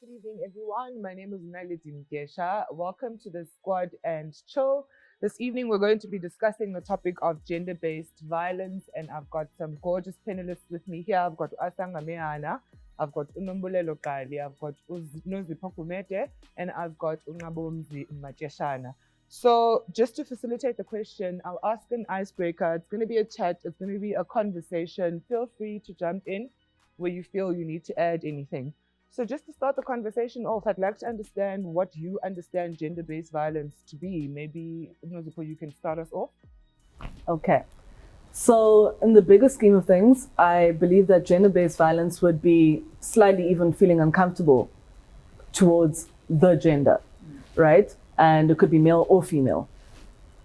Good evening, everyone. My name is Nalidin Gesha. Welcome to the Squad and Chill. This evening, we're going to be discussing the topic of gender-based violence, and I've got some gorgeous panelists with me here. I've got Asanga Meana, I've got Unombulelo Kali, I've got Nozipho Kumete, and I've got Ungabomzi Mateshana. So just to facilitate the question, I'll ask an icebreaker. It's going to be a chat. It's going to be a conversation. Feel free to jump in where you feel you need to add anything. So just to start the conversation off, I'd like to understand what you understand gender-based violence to be. Maybe, Nozipho, you can start us off. Okay. So in the bigger scheme of things, I believe that gender-based violence would be slightly even feeling uncomfortable towards the gender, right? And it could be male or female.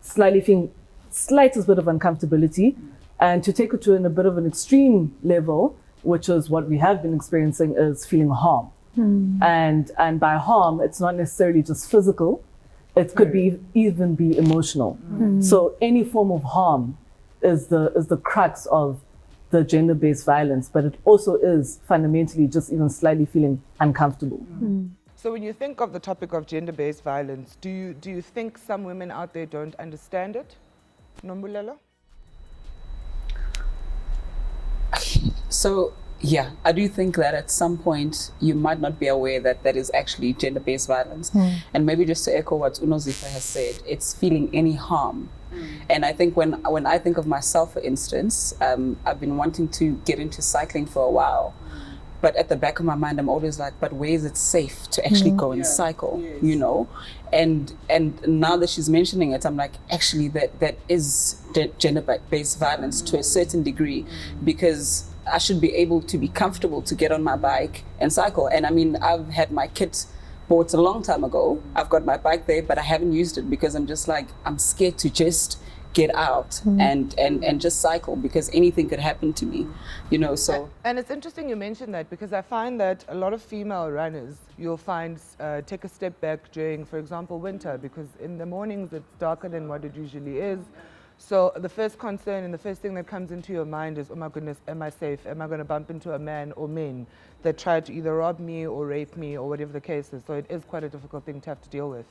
Slightly feeling slightest bit of uncomfortability. And to take it to a bit of an extreme level, which is what we have been experiencing, is feeling harm. And by harm, it's not necessarily just physical, it could even be emotional. So any form of harm is the crux of the gender-based violence, but it also is fundamentally just even slightly feeling uncomfortable. So when you think of the topic of gender-based violence, do you think some women out there don't understand it? Nombulelo? So, yeah, I do think that at some point you might not be aware that that is actually gender-based violence. And maybe just to echo what Unozipho has said, it's feeling any harm. And I think when I think of myself, for instance, I've been wanting to get into cycling for a while. But at the back of my mind, I'm always like, but where is it safe to actually go and cycle, you know? And now that she's mentioning it, I'm like, actually, that is gender-based violence to a certain degree, because I should be able to be comfortable to get on my bike and cycle. And I mean, I've had my kit bought a long time ago. I've got my bike there, but I haven't used it because I'm just like, I'm scared to just get out and just cycle, because anything could happen to me, you know. So and it's interesting you mentioned that, because I find that a lot of female runners, you'll find take a step back during, for example, winter, because in the mornings it's darker than what it usually is. So the first concern and the first thing that comes into your mind is, oh my goodness, am I safe? Am I going to bump into a man or men that try to either rob me or rape me or whatever the case is? So it is quite a difficult thing to have to deal with.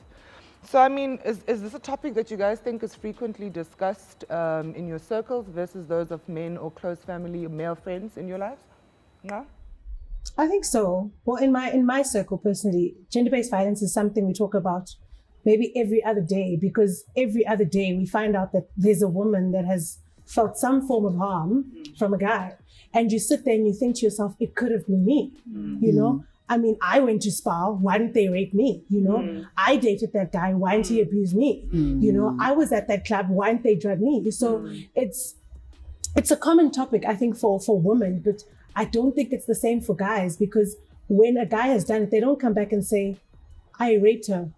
So, I mean, is this a topic that you guys think is frequently discussed in your circles versus those of men or close family or male friends in your lives? No? I think so. Well, in my circle personally, gender-based violence is something we talk about maybe every other day, because every other day we find out that there's a woman that has felt some form of harm from a guy. And you sit there and you think to yourself, it could have been me, you know? I mean, I went to spa, why didn't they rape me? You know, I dated that guy, why didn't he abuse me? You know, I was at that club, why didn't they drug me? So it's a common topic, I think, for women, but I don't think it's the same for guys, because when a guy has done it, they don't come back and say, I raped her.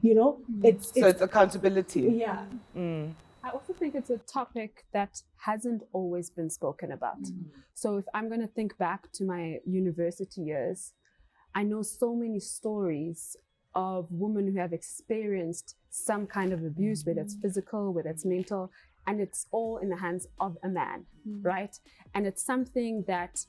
You know, it's accountability. Yeah. I also think it's a topic that hasn't always been spoken about. So if I'm going to think back to my university years, I know so many stories of women who have experienced some kind of abuse, whether it's physical, whether it's mental, and it's all in the hands of a man, right? And it's something that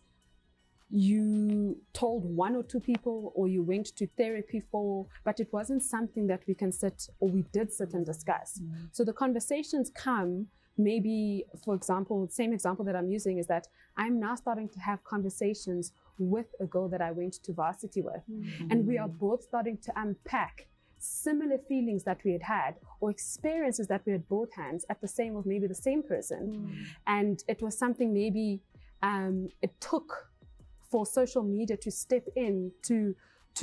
you told one or two people, or you went to therapy for, but it wasn't something that we can sit, or we did sit and discuss. So the conversations come, maybe, for example, same example that I'm using is that I'm now starting to have conversations with a girl that I went to varsity with. And we are both starting to unpack similar feelings that we had had, or experiences that we had both hands at the same, or maybe the same person. And it was something maybe it took for social media to step in to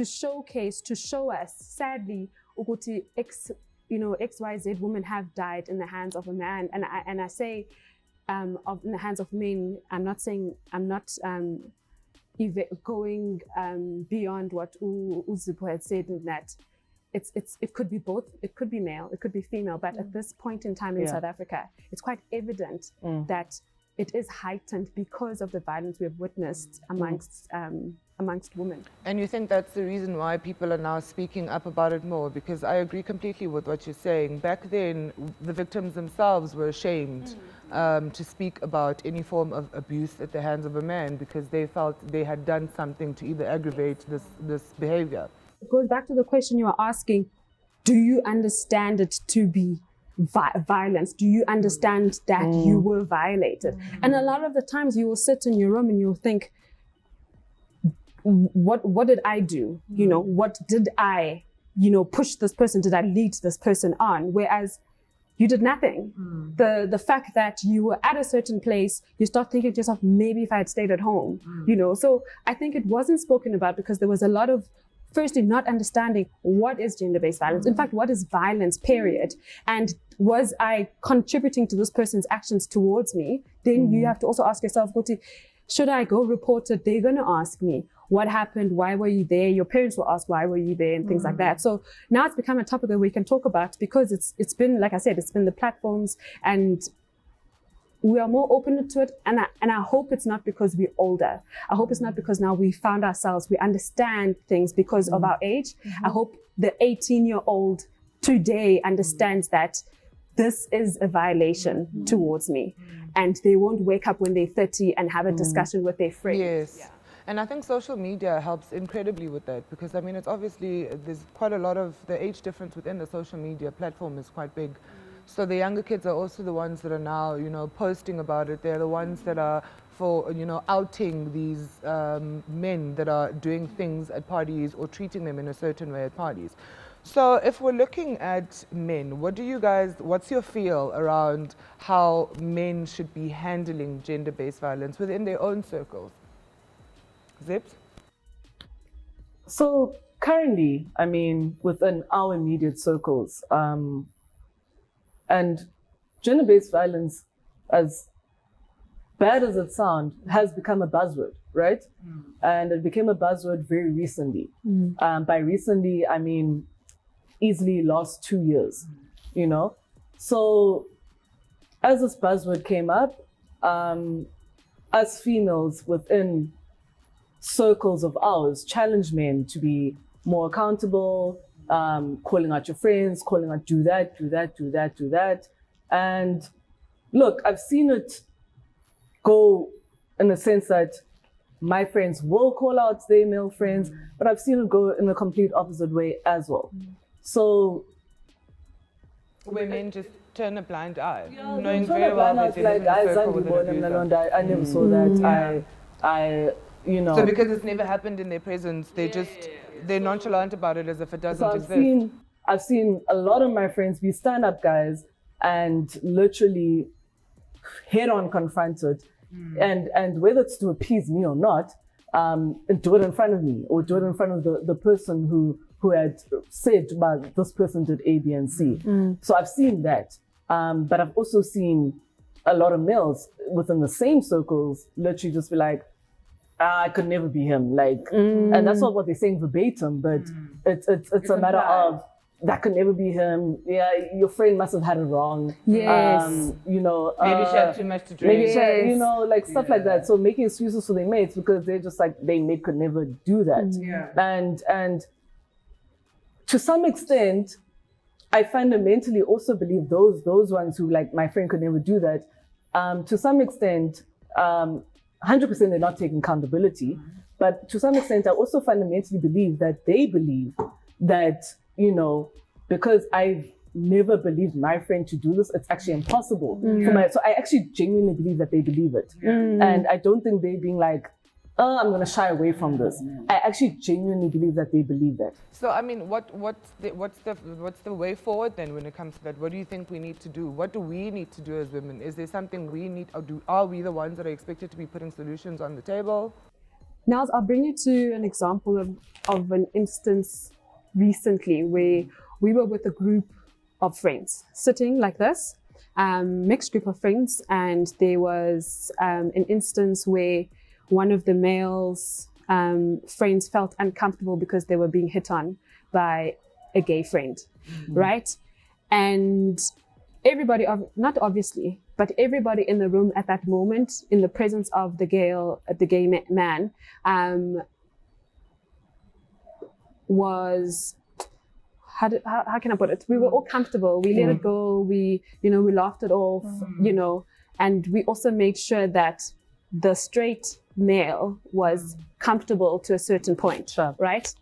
showcase, to show us, sadly, ukuthi XYZ women have died in the hands of a man. And I say in the hands of men, I'm not saying, I'm not going beyond what Uzipho had said, in that it could be both, it could be male, it could be female, but at this point in time in South Africa, it's quite evident that it is heightened because of the violence we have witnessed amongst amongst women. And you think that's the reason why people are now speaking up about it more? Because I agree completely with what you're saying. Back then, the victims themselves were ashamed to speak about any form of abuse at the hands of a man because they felt they had done something to either aggravate this behavior. It goes back to the question you were asking, do you understand it to be violence? Do you understand that you were violated? And a lot of the times you will sit in your room and you'll think, what did I do? You know, what did I, push this person? Did I lead this person on? Whereas you did nothing. The fact that you were at a certain place, you start thinking to yourself, maybe if I had stayed at home, So I think it wasn't spoken about because there was a lot of, firstly, not understanding what is gender-based violence. In fact, what is violence, period? And was I contributing to this person's actions towards me? Then you have to also ask yourself, should I go report it? They're going to ask me, what happened? Why were you there? Your parents will ask, why were you there? And things like that. So now it's become a topic that we can talk about because it's been, like I said, it's been the platforms and we are more open to it. And I hope it's not because we're older. I hope it's not because now we found ourselves, we understand things because of our age. I hope the 18-year-old today understands that this is a violation towards me. And they won't wake up when they're 30 and have a discussion with their friends. Yes. Yeah. And I think social media helps incredibly with that because, I mean, it's obviously, there's quite a lot of, the age difference within the social media platform is quite big. So the younger kids are also the ones that are now, posting about it. They're the ones that are for, outing these men that are doing things at parties or treating them in a certain way at parties. So if we're looking at men, what's your feel around how men should be handling gender-based violence within their own circles? Zips? So currently, I mean, within our immediate circles, and gender-based violence, as bad as it sounds, has become a buzzword, right? And it became a buzzword very recently. By recently, I mean, easily last 2 years, So as this buzzword came up, us females within circles of ours challenge men to be more accountable, calling out your friends, calling out, do that. And look, I've seen it go in the sense that my friends will call out their male friends, but I've seen it go in a complete opposite way as well. So where men just turn a blind eye, yeah, knowing very well that they're like, in a circle with an abuser. I never saw that. I So because it's never happened in their presence, they're nonchalant about it as if it doesn't exist. I've seen a lot of my friends be stand-up guys and literally head-on confronted, and whether it's to appease me or not, do it in front of me or do it in front of the person who had said, well, this person did A, B, and C. So I've seen that, but I've also seen a lot of males within the same circles literally just be like, I could never be him, like, and that's not what they're saying verbatim, but it's a matter of that could never be him. Yeah, your friend must have had it wrong. Yes. Maybe she had too much to drink. Maybe she, like stuff like that. So making excuses for their mates because they're just like their mate could never do that. And to some extent, I fundamentally also believe those ones who like my friend could never do that. To some extent, 100% they're not taking accountability, but to some extent, I also fundamentally believe that they believe that, because I've never believed my friend to do this, it's actually impossible. So I actually genuinely believe that they believe it. And I don't think they're being like, I'm going to shy away from this. I actually genuinely believe that they believe that. So, I mean, what's the way forward then when it comes to that? What do you think we need to do? What do we need to do as women? Is there something we need, or are we the ones that are expected to be putting solutions on the table? Now, I'll bring you to an example of an instance recently where we were with a group of friends sitting like this, mixed group of friends, and there was an instance where one of the male's friends felt uncomfortable because they were being hit on by a gay friend, right? And everybody, not obviously, but everybody in the room at that moment, in the presence of the gay man, was, how can I put it? We were all comfortable. We let it go. We laughed it off, and we also made sure that the straight male was comfortable to a certain point, right?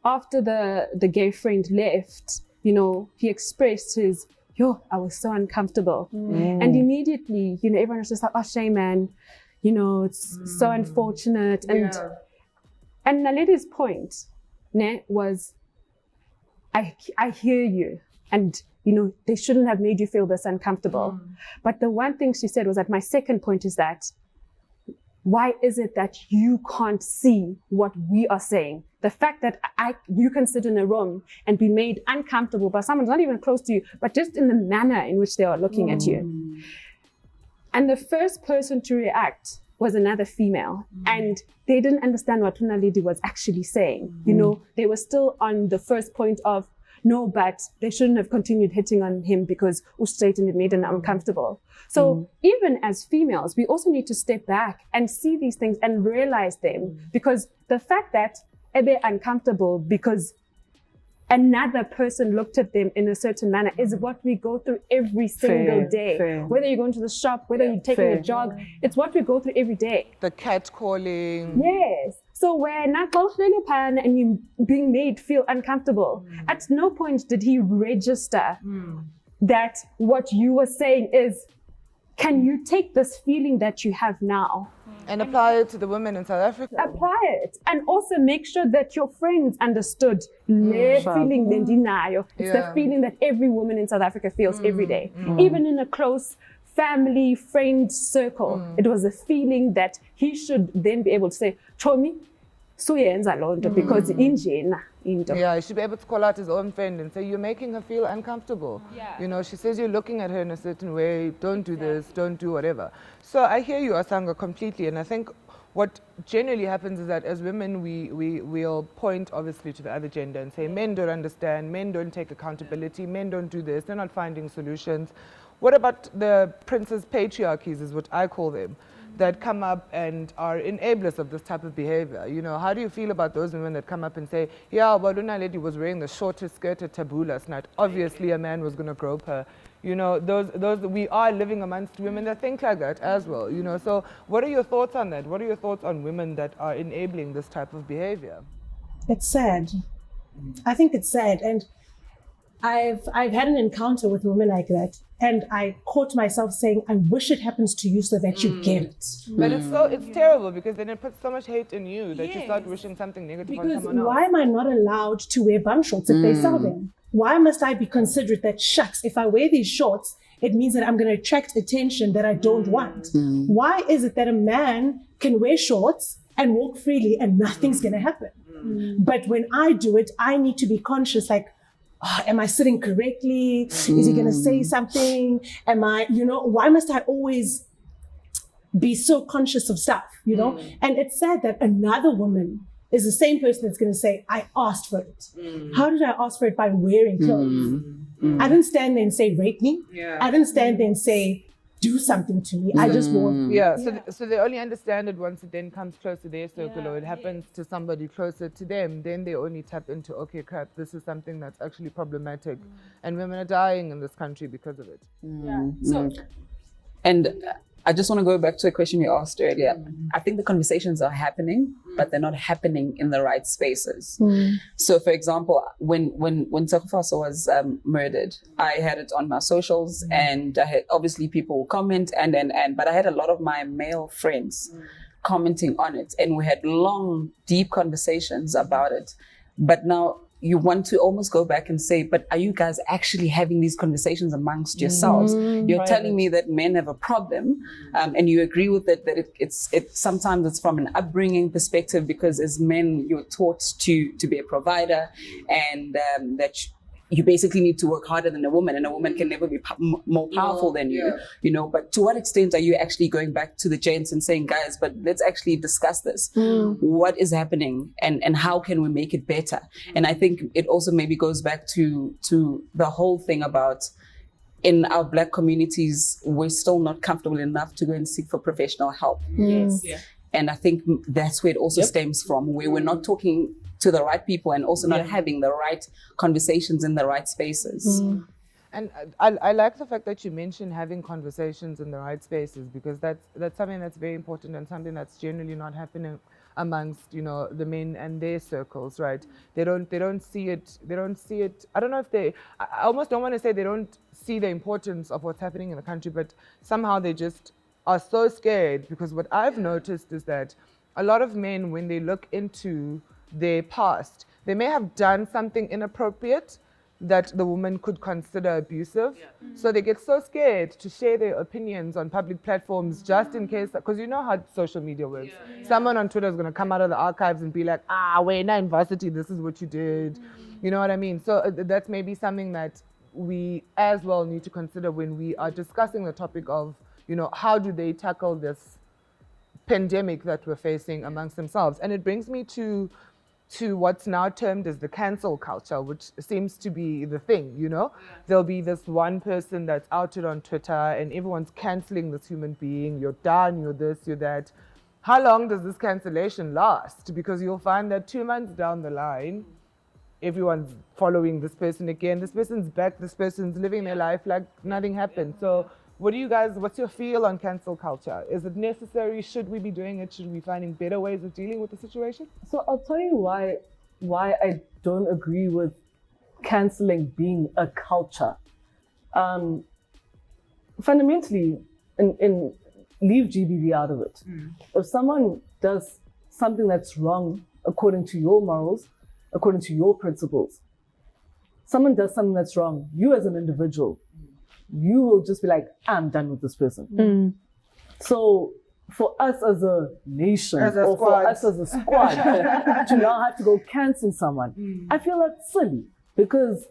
After the gay friend left, he expressed his, I was so uncomfortable. And immediately, everyone was just like, oh, shame, man. It's so unfortunate. And Naledi's point was, I hear you. And, they shouldn't have made you feel this uncomfortable. But the one thing she said was that my second point is that, why is it that you can't see what we are saying? The fact that you can sit in a room and be made uncomfortable by someone's not even close to you, but just in the manner in which they are looking at you. And the first person to react was another female. And they didn't understand what Naledi was actually saying. They were still on the first point of, no, but they shouldn't have continued hitting on him because Ustraighten had made him uncomfortable. So even as females, we also need to step back and see these things and realize them, because the fact that they're uncomfortable because another person looked at them in a certain manner is what we go through every single day. Whether you're going to the shop, whether you're taking a jog, it's what we go through every day. The cat calling. Yes. So when and you being made feel uncomfortable, at no point did he register that what you were saying is, can you take this feeling that you have now and apply it to the women in South Africa? Apply it. And also make sure that your friends understood the feeling nendinayo. It's the feeling that every woman in South Africa feels every day. Even in a close family, friend circle, it was a feeling that he should then be able to say, Chomi, suyenza lonto because injena into. Yeah, he should be able to call out his own friend and say, you're making her feel uncomfortable. She says you're looking at her in a certain way, don't do this, don't do whatever. So I hear you, Asanga, completely, and I think what generally happens is that as women, we'll point obviously to the other gender and say, men don't understand, men don't take accountability, men don't do this, they're not finding solutions. What about the princess patriarchies is what I call them, that come up and are enablers of this type of behavior? How do you feel about those women that come up and say, yeah, well, Lady was wearing the shortest skirt at Taboo last night. Obviously, a man was going to grope her. Those we are living amongst women that think like that as well. So what are your thoughts on that? What are your thoughts on women that are enabling this type of behavior? It's sad. I think it's sad. And I've had an encounter with women like that, and I caught myself saying, I wish it happens to you so that you get it. But it's terrible, because then it puts so much hate in you that you start wishing something negative on someone else. Why am I not allowed to wear bum shorts if they sell them? Why must I be considerate that, shucks, if I wear these shorts, it means that I'm going to attract attention that I don't want? Why is it that a man can wear shorts and walk freely and nothing's going to happen? But when I do it, I need to be conscious, like, am I sitting correctly? Is he going to say something? Why must I always be so conscious of stuff, And it's sad that another woman is the same person that's going to say, I asked for it. How did I ask for it? By wearing clothes. I didn't stand there and say, rape me. I didn't stand there and say, do something to me. I just wore. So they only understand it once it then comes close to their circle, or it happens to somebody closer to them. Then they only tap into, okay, crap, this is something that's actually problematic, and women are dying in this country because of it. And I just want to go back to a question you asked earlier. I think the conversations are happening, but they're not happening in the right spaces. So, for example, when Tsakufasa was murdered, I had it on my socials, and I had obviously people comment, but I had a lot of my male friends commenting on it, and we had long, deep conversations about it. But now you want to almost go back and say, but are you guys actually having these conversations amongst yourselves? You're telling me that men have a problem, and you agree with it, that it's sometimes it's from an upbringing perspective, because as men you're taught to be a provider, and that you basically need to work harder than a woman, and a woman can never be more powerful than you, but to what extent are you actually going back to the gents and saying, guys, but let's actually discuss this. What is happening, and how can we make it better? And I think it also maybe goes back to the whole thing about, in our Black communities, we're still not comfortable enough to go and seek for professional help. And I think that's where it also stems from, where we're not talking to the right people and also not having the right conversations in the right spaces. And I like the fact that you mentioned having conversations in the right spaces, because that's something that's very important and something that's generally not happening amongst, you know, the men and their circles, right? They don't see it. I don't know if I almost don't want to say they don't see the importance of what's happening in the country, but somehow they just are so scared, because what I've noticed is that a lot of men, when they look into their past, they may have done something inappropriate that the woman could consider abusive. So they get so scared to share their opinions on public platforms just in case, because you know how social media works. Someone on Twitter is going to come out of the archives and be like, we're in university, this is what you did. You know what I mean? So that's maybe something that we as well need to consider when we are discussing the topic of, you know, how do they tackle this pandemic that we're facing amongst themselves. And it brings me to what's now termed as the cancel culture, which seems to be the thing, you know? There'll be this one person that's outed on Twitter and everyone's canceling this human being. You're done, you're this, you're that. How long does this cancellation last? Because you'll find that 2 months down the line, everyone's following this person again. This person's back, this person's living their life like nothing happened. So what's your feel on cancel culture? Is it necessary? Should we be doing it? Should we be finding better ways of dealing with the situation? So I'll tell you why I don't agree with canceling being a culture. Fundamentally, in leave GBV out of it. If someone does something that's wrong according to your morals, according to your principles, someone does something that's wrong, you as an individual, you will just be like, I'm done with this person. So for us as a nation, for us as a squad, to now have to go cancel someone, I feel that's silly, because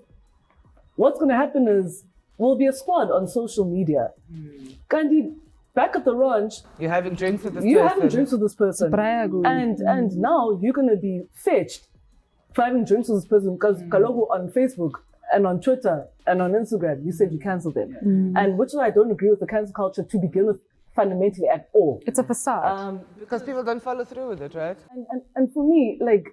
what's going to happen is we'll be a squad on social media. Kandi, back at the ranch, you're having drinks with this person. And now you're going to be fetched for having drinks with this person, because Kalogo on Facebook and on Twitter and on Instagram, you said you cancelled them. And which is why I don't agree with the cancel culture to begin with, fundamentally at all. It's a facade. Because people don't follow through with it, right? And for me, like,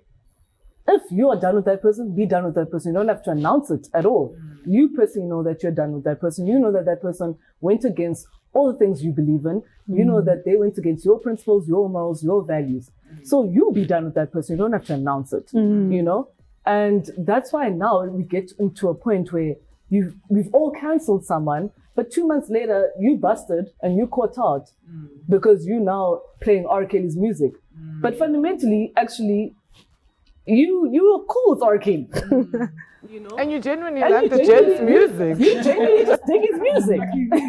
if you are done with that person, be done with that person. You don't have to announce it at all. You personally know that you're done with that person. You know that that person went against all the things you believe in. You know that they went against your principles, your morals, your values. So you be done with that person. You don't have to announce it, you know? And that's why now we get into a point where we've all cancelled someone, but 2 months later, you busted and you caught out because you now playing R. Kelly's music. But fundamentally, actually, you were cool with R. Kelly. You know? And you genuinely like the gent's music. You genuinely just dig his music.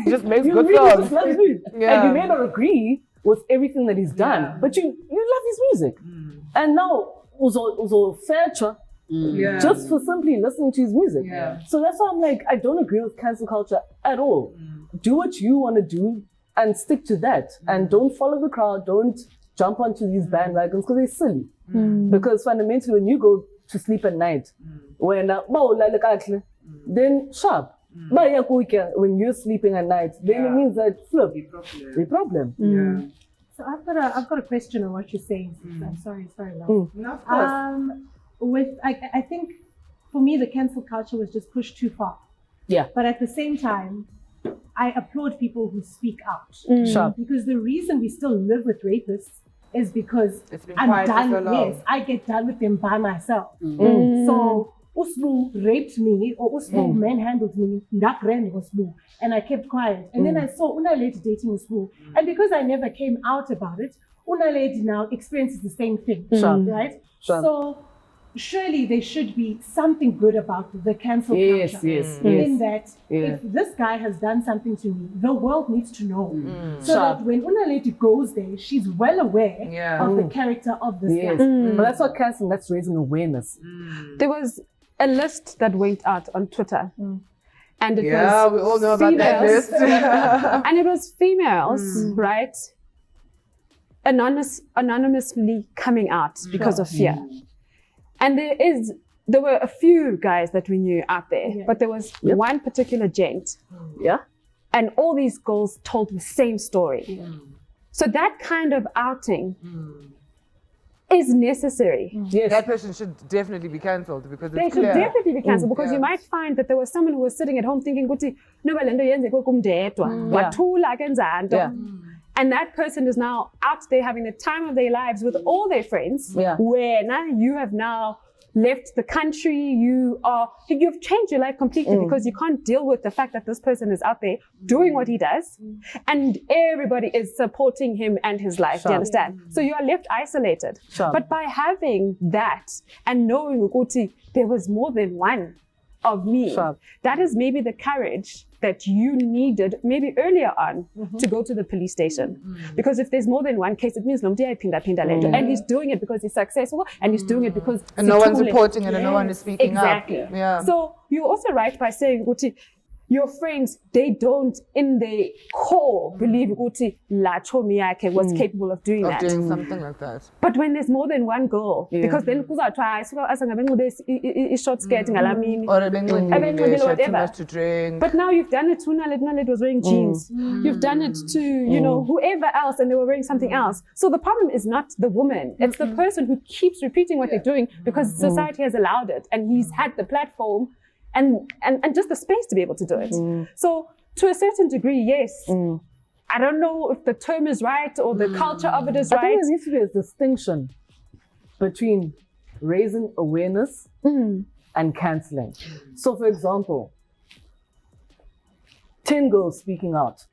He just makes good really songs. just love his music. And you may not agree with everything that he's done, but you love his music. And now, also fair just for simply listening to his music. So that's why I'm like, I don't agree with cancel culture at all. Do what you want to do and stick to that. And don't follow the crowd. Don't jump onto these bandwagons because they're silly. Because fundamentally, when you go to sleep at night, then sharp. When you're sleeping at night, then it means that the problem. So I've got a question on what you're saying. I'm sorry, love. No, of course. I think for me the cancel culture was just pushed too far. But at the same time, I applaud people who speak out. Because the reason we still live with rapists is because I'm done. Yes, I get done with them by myself. So Usbu raped me or Usbu manhandled me, and I kept quiet. And then I saw Unaledi dating Usbu. And because I never came out about it, Unaledi now experiences the same thing. Right? So surely there should be something good about the cancel culture. In that if this guy has done something to me, the world needs to know. So that when Unaledi goes there, she's well aware of the character of this guy. But that's not canceling, that's raising awareness. There was a list that went out on Twitter. And it was we all know about that list. And it was females, right? Anonymously coming out because of fear. And there were a few guys that we knew out there, but there was one particular gent. And all these girls told the same story. So that kind of outing is necessary. Yes. That person should definitely be cancelled because They it's should clear. definitely be cancelled because Yeah. you might find that there was someone who was sitting at home thinking, "Guti, no balendo yenze kumdedwa, wathula kenzanto." Yeah. And that person is now out there having the time of their lives with all their friends. Yeah. Where now you have now left the country, you've changed your life completely because you can't deal with the fact that this person is out there doing what he does and everybody is supporting him and his life. Do you understand? So you are left isolated. Sure. But by having that and knowing Uguti, there was more than one of me, Sure. that is maybe the courage that you needed maybe earlier on to go to the police station. Because if there's more than one case, it means and he's doing it because he's successful and he's doing it because And no one's Situle. reporting it and no one is speaking Exactly. up. Yeah. So you're also right by saying, Guti, your friends, they don't in their core believe Guti La Chomi Yake was capable of doing that. Doing something like that. But when there's more than one girl, because then short skirt ngalamini. Or too much to drink. But now you've done it to Nalet was wearing jeans. You've done it to, whoever else and they were wearing something else. So the problem is not the woman. It's the person who keeps repeating what they're doing because society has allowed it and he's had the platform and just the space to be able to do it. So to a certain degree, yes. I don't know if the term is right or the culture of it is I right. think there needs to be a distinction between raising awareness and cancelling. So, for example, 10 girls speaking out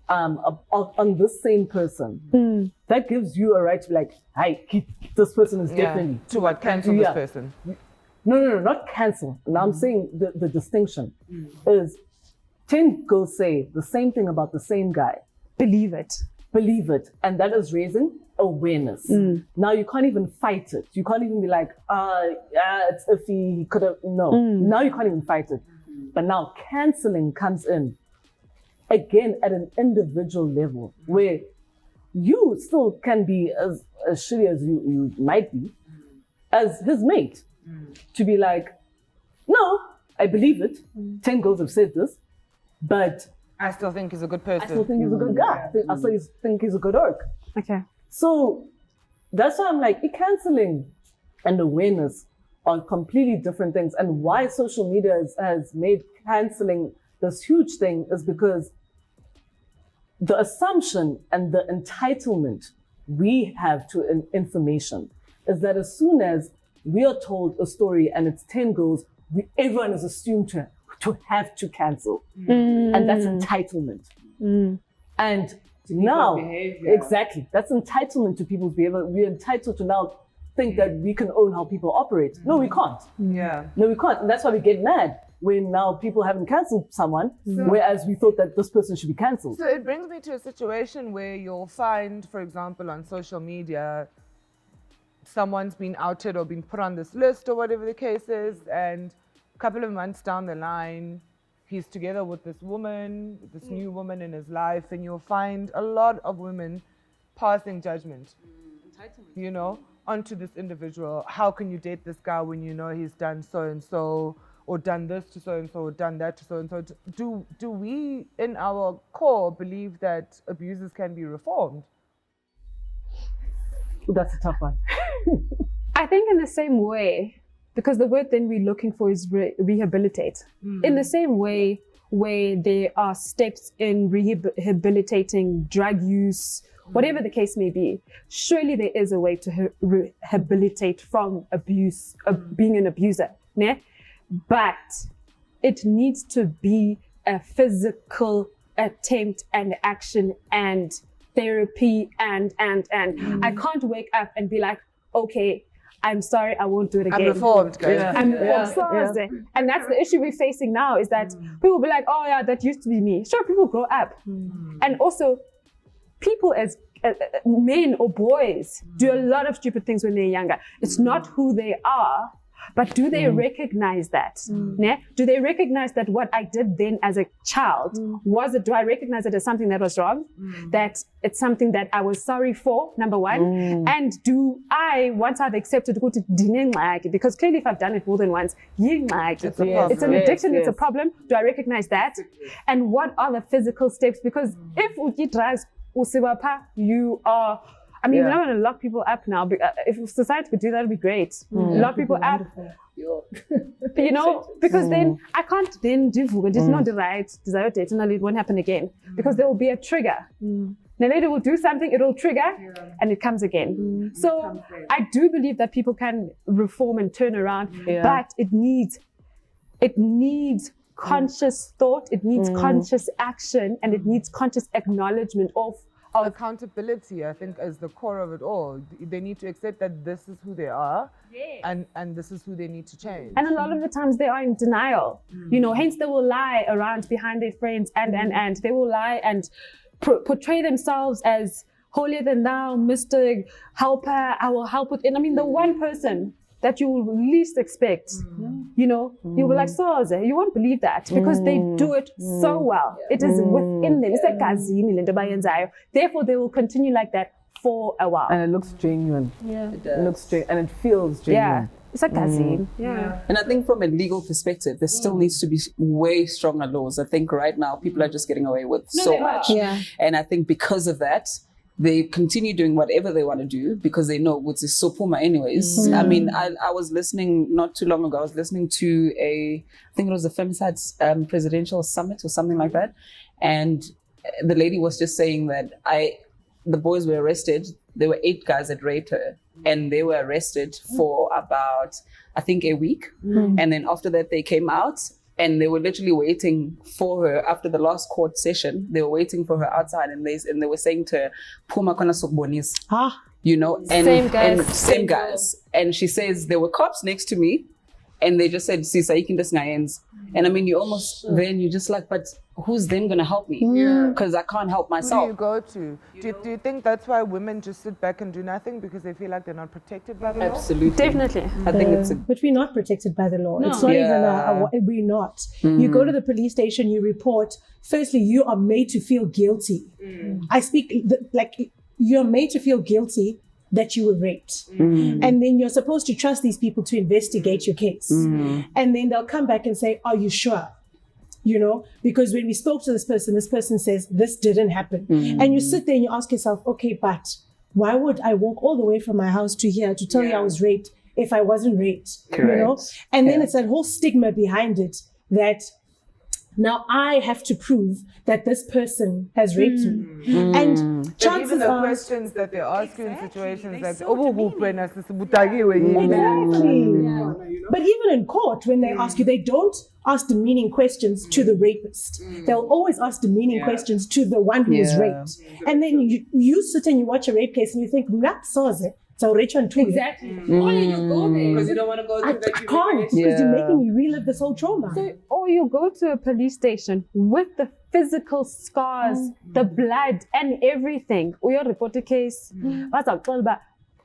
on this same person, that gives you a right to be like, hey, this person is definitely. To what? Cancel this person. No, not cancel. Now I'm saying the distinction is 10 girls say the same thing about the same guy. Believe it. And that is raising awareness. Now you can't even fight it. You can't even be like, it's iffy, he could have, no. Now you can't even fight it. But now canceling comes in, again, at an individual level, where you still can be as shitty as you might be, as his mate, to be like, no, I believe it. 10 girls have said this, but I still think he's a good person. I still think he's a good guy. I still think he's a good orc. Okay. So that's why I'm like, cancelling and awareness are completely different things. And why social media has made cancelling this huge thing is because the assumption and the entitlement we have to information is that as soon as we are told a story and it's 10 girls, everyone is assumed to have to cancel. And that's entitlement. And now, exactly, that's entitlement to people's behavior. We're entitled to now think that we can own how people operate. No, we can't. Yeah. No, we can't. And that's why we get mad when now people haven't cancelled someone, whereas we thought that this person should be cancelled. So it brings me to a situation where you'll find, for example, on social media, someone's been outed or been put on this list or whatever the case is, and a couple of months down the line, he's together with this woman, this new woman in his life, and you'll find a lot of women passing judgment, onto this individual. How can you date this guy when you know he's done so-and-so, or done this to so-and-so, or done that to so-and-so? Do we, in our core, believe that abusers can be reformed? That's a tough one. I think in the same way, because the word then we're looking for is rehabilitate. In the same way where there are steps in rehabilitating drug use, whatever the case may be, surely there is a way to rehabilitate from abuse, being an abuser. Ne? But it needs to be a physical attempt and action and therapy and I can't wake up and be like, okay, I'm sorry, I won't do it again. I'm reformed, guys. I'm reformed. And that's the issue we're facing now, is that people be like, oh yeah, that used to be me. Sure, people grow up. And also, people as men or boys do a lot of stupid things when they're younger. It's not who they are, but do they recognize that? Ne? Do they recognize that what I did then as a child, do I recognize it as something that was wrong? That it's something that I was sorry for, number one. And do I, once I've accepted, go to dinengxaki, because clearly if I've done it more than once, it's an addiction, it's a problem. Do I recognize that? And what are the physical steps? Because if uki drugs, you are I mean, Yeah. we're not going to lock people up now. If society could do that, would be great. Lock people up, you know, because then I can't then do it's not the right desire date and it won't happen again because there will be a trigger. The lady will do something, it will trigger, and it comes again. So I do believe that people can reform and turn around, but it needs conscious thought, it needs conscious action, and it needs conscious acknowledgement of accountability, I think, is the core of it all. They need to accept that this is who they are, and this is who they need to change. And a lot of the times they are in denial, you know, hence they will lie around behind their friends and they will lie and portray themselves as holier than thou, Mr. Helper, I will help with, I mean, the one person that you will least expect, you know, you'll be like, Soze, you won't believe that because they do it so well. It is within them. It's like gazini, lento bayenzayo. Therefore, they will continue like that for a while. And it looks genuine. Yeah. It looks genuine and it feels genuine. It's like gazini. Yeah. And I think from a legal perspective, there still needs to be way stronger laws. I think right now people are just getting away with so much. Yeah. And I think because of that, they continue doing whatever they want to do because they know what's so puma anyways. I mean, I was listening not too long ago, I was listening to I think it was the Femicides presidential summit or something like that. And the lady was just saying that the boys were arrested. There were 8 guys that raped her and they were arrested for about, I think, a week. And then after that, they came out and they were literally waiting for her after the last court session. They were waiting for her outside and they were saying to her, Puma kona sokbonis. You know, and same guys. And she says, there were cops next to me and they just said, Sisa, you can just ends. And I mean, you almost, then you're just like, but who's then going to help me? Because I can't help myself. Who do you go to? Do you think that's why women just sit back and do nothing because they feel like they're not protected by the law? Absolutely. Definitely. I think it's But we're not protected by the law. It's not even we're not. You go to the police station, you report. Firstly, you are made to feel guilty. I speak like you're made to feel guilty that you were raped. And then you're supposed to trust these people to investigate your case. And then they'll come back and say, are you sure? You know, because when we spoke to this person says, this didn't happen. And you sit there and you ask yourself, okay, but why would I walk all the way from my house to here to tell you I was raped if I wasn't raped? Correct. You know? And then it's that whole stigma behind it that now I have to prove that this person has raped me. And But chances even the are... questions that they ask you in situations like, Exactly. But even in court, when they ask you, they don't ask demeaning questions to the rapist. They'll always ask demeaning questions to the one who was raped. And then you sit and you watch a rape case and you think, Exactly. Or you go there. Because you don't want to go I through that. can't, because you're making me relive this whole trauma. Or you go to a police station with the physical scars, the blood and everything. Or you report a case.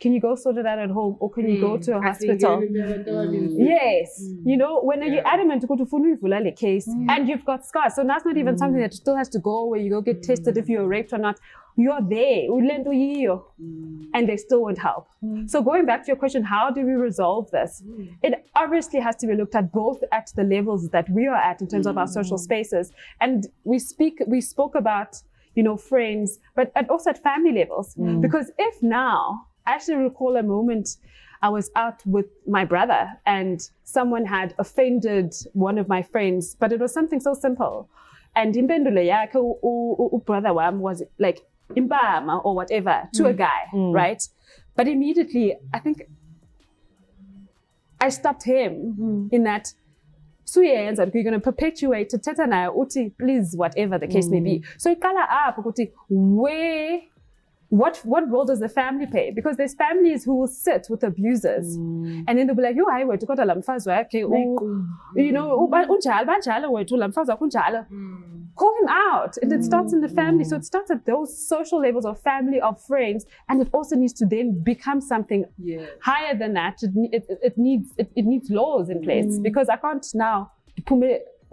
Can you go sort it out at home or can you go to a hospital? Yes. You know, when you're adamant to go to Funu case and you've got scars. So that's not even something that still has to go where you go get tested if you're raped or not. You're there. And they still won't help. So going back to your question, how do we resolve this? It obviously has to be looked at both at the levels that we are at in terms of our social spaces. And we spoke about, you know, friends, but also at family levels. Because if now, I actually recall a moment I was out with my brother and someone had offended one of my friends, but it was something so simple. And impendulo yakhe brother wam was like imbama or whatever to a guy, right? But immediately, I think I stopped him in that suyenza because you're going to perpetuate thetha naye uthi please whatever the case may be. So iqala apho ukuthi what role does the family play? Because there's families who will sit with abusers and then they'll be like, yo, hayi wethu kodwa la mfazi wakhe, you know, banjalo wethu la mfazi wakhe unjalo. Call him out. And it starts in the family. So it starts at those social levels of family, of friends, and it also needs to then become something higher than that. It needs laws in place because I can't now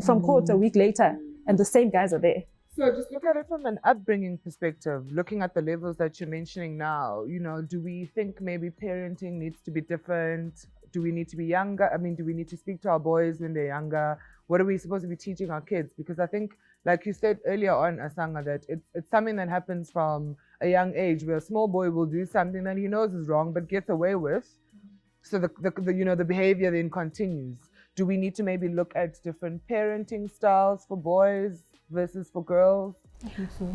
from court a week later and the same guys are there. So just look at it from an upbringing perspective, looking at the levels that you're mentioning now, you know, do we think maybe parenting needs to be different? Do we need to be younger? I mean, do we need to speak to our boys when they're younger? What are we supposed to be teaching our kids? Because I think, like you said earlier on, Asanga, that it's something that happens from a young age where a small boy will do something that he knows is wrong but gets away with. So the behavior then continues. Do we need to maybe look at different parenting styles for boys versus for girls?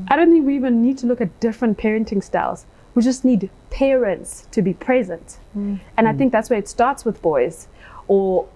I don't think we even need to look at different parenting styles. We just need parents to be present. And I think that's where it starts with boys or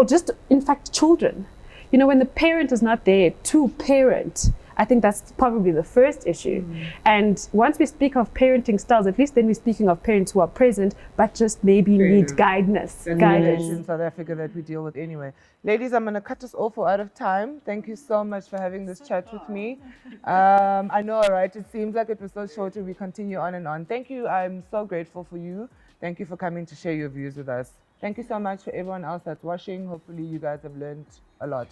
just, in fact, children. You know, when the parent is not there to parent, I think that's probably the first issue. And once we speak of parenting styles, at least then we're speaking of parents who are present, but just maybe need guidance. In South Africa that we deal with anyway. Ladies, I'm going to cut us off. We're out of time. Thank you so much for having this chat with me. I know, right? It seems like it was so short and we continue on and on. Thank you. I'm so grateful for you. Thank you for coming to share your views with us. Thank you so much for everyone else that's watching. Hopefully you guys have learned a lot.